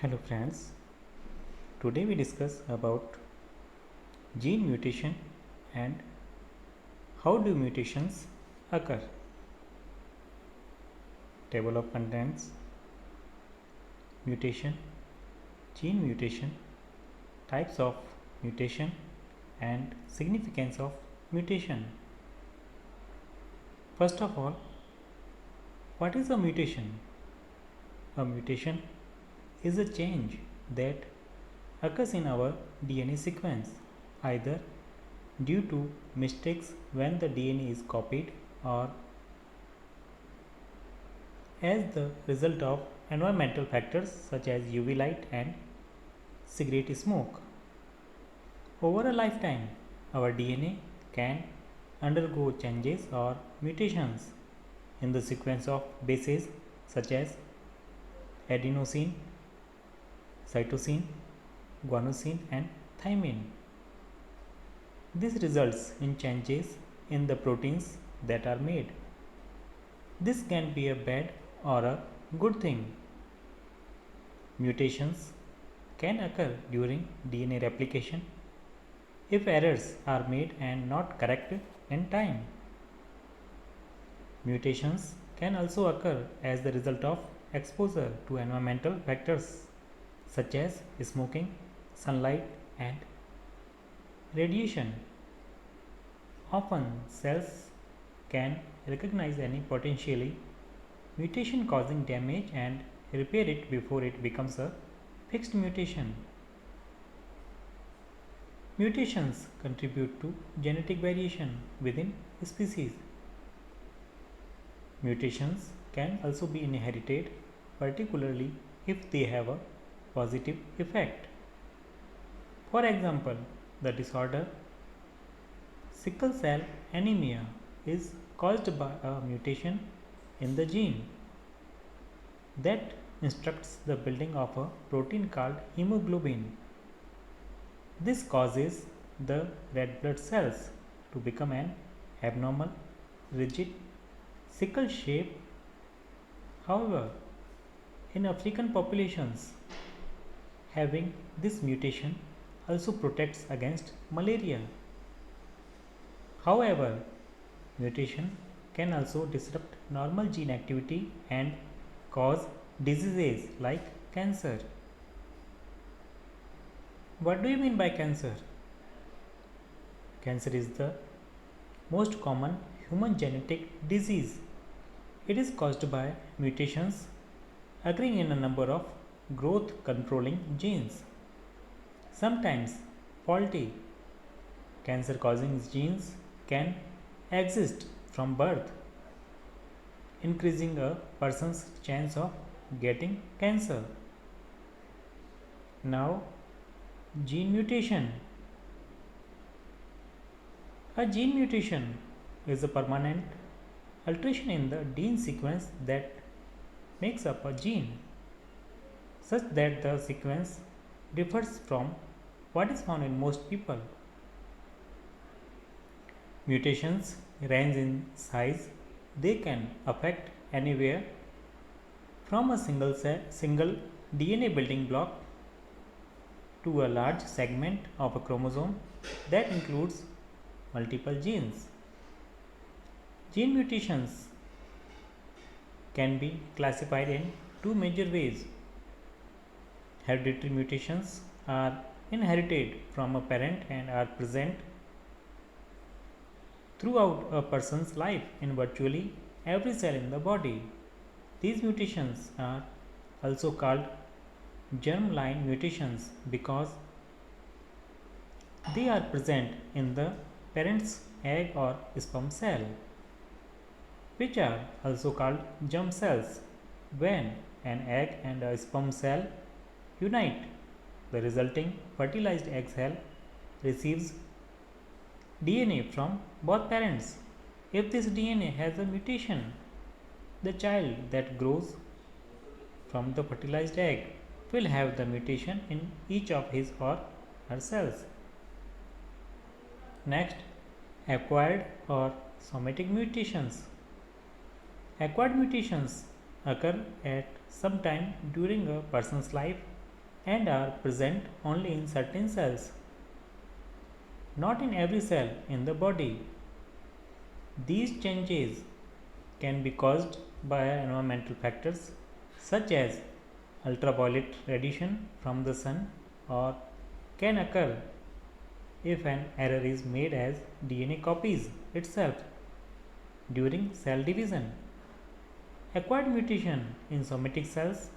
Hello friends, today we discuss about gene mutation and how do mutations occur. Table of contents: mutation, gene mutation, types of mutation and significance of mutation. First of all, what is a mutation? A mutation is a change that occurs in our DNA sequence, either due to mistakes when the DNA is copied or as the result of environmental factors such as UV light and cigarette smoke. Over a lifetime, our DNA can undergo changes or mutations in the sequence of bases such as adenosine, cytosine, guanosine, and thymine. This results in changes in the proteins that are made. This can be a bad or a good thing. Mutations can occur during DNA replication if errors are made and not corrected in time. Mutations can also occur as the result of exposure to environmental factors such as smoking, sunlight, and radiation. Often, cells can recognize any potentially mutation causing damage and repair it before it becomes a fixed mutation. Mutations contribute to genetic variation within species. Mutations can also be inherited, particularly if they have a positive effect. For example, the disorder sickle cell anemia is caused by a mutation in the gene that instructs the building of a protein called hemoglobin. This causes the red blood cells to become an abnormal, rigid sickle shape. However, in African populations, having this mutation also protects against malaria. However, mutation can also disrupt normal gene activity and cause diseases like cancer. What do you mean by cancer? Cancer is the most common human genetic disease. It is caused by mutations occurring in a number of growth controlling genes. Sometimes faulty cancer causing genes can exist from birth, increasing a person's chance of getting cancer. Now, gene mutation. A gene mutation is a permanent alteration in the gene sequence that makes up a gene, such that the sequence differs from what is found in most people. Mutations range in size. They can affect anywhere from a single DNA building block to a large segment of a chromosome that includes multiple genes. Gene mutations can be classified in two major ways. Hereditary mutations are inherited from a parent and are present throughout a person's life in virtually every cell in the body. These mutations are also called germline mutations because they are present in the parent's egg or sperm cell, which are also called germ cells. When an egg and a sperm cell unite, the resulting fertilized egg cell receives DNA from both parents. If this DNA has a mutation, the child that grows from the fertilized egg will have the mutation in each of his or her cells. Next, acquired or somatic mutations. Acquired mutations occur at some time during a person's life and are present only in certain cells, not in every cell in the body. These changes can be caused by environmental factors such as ultraviolet radiation from the sun, or can occur if an error is made as DNA copies itself during cell division. Acquired mutation in somatic cells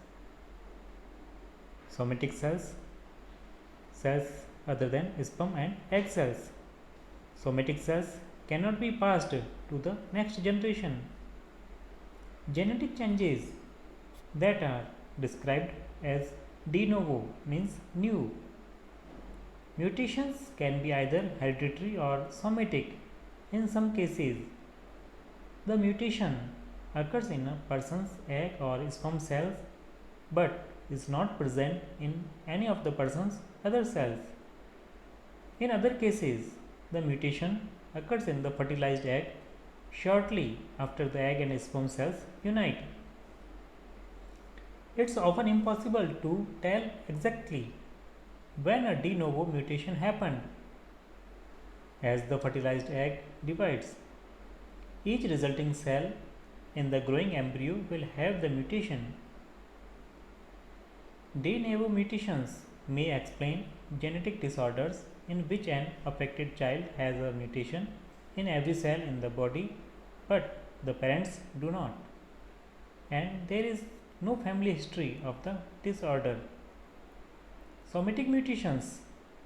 other than sperm and egg cells. Somatic cells cannot be passed to the next generation. Genetic changes that are described as de novo means new. Mutations can be either hereditary or somatic. In some cases, the mutation occurs in a person's egg or sperm cells but is not present in any of the person's other cells. In other cases, the mutation occurs in the fertilized egg shortly after the egg and sperm cells unite. It's often impossible to tell exactly when a de novo mutation happened as the fertilized egg divides. Each resulting cell in the growing embryo will have the mutation. De novo mutations may explain genetic disorders in which an affected child has a mutation in every cell in the body, but the parents do not, and there is no family history of the disorder. Somatic mutations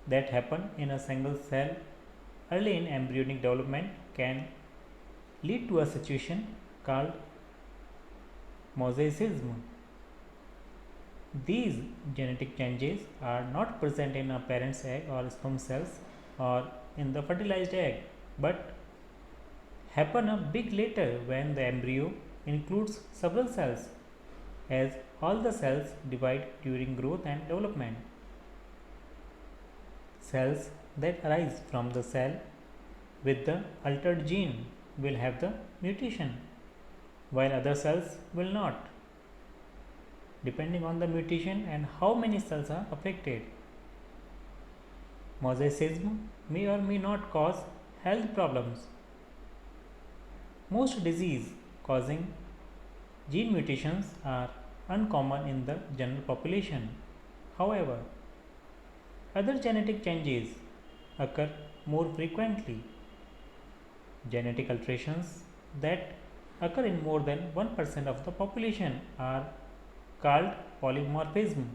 that happen in a single cell early in embryonic development can lead to a situation called mosaicism. These genetic changes are not present in a parent's egg or sperm cells or in the fertilized egg, but happen a bit later when the embryo includes several cells, as all the cells divide during growth and development. Cells that arise from the cell with the altered gene will have the mutation, while other cells will not, depending on the mutation and how many cells are affected. Mosaicism may or may not cause health problems. Most disease causing gene mutations are uncommon in the general population. However, other genetic changes occur more frequently. Genetic alterations that occur in more than 1% of the population are called polymorphism.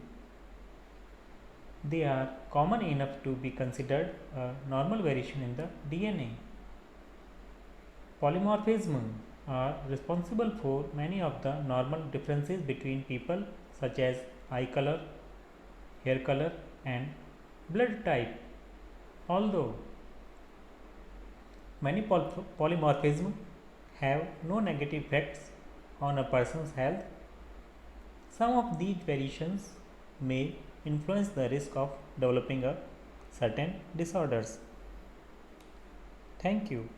They are common enough to be considered a normal variation in the DNA. Polymorphism are responsible for many of the normal differences between people, such as eye color, hair color, and blood type. Although many polymorphisms have no negative effects on a person's health, some of these variations may influence the risk of developing a certain disorders. Thank you.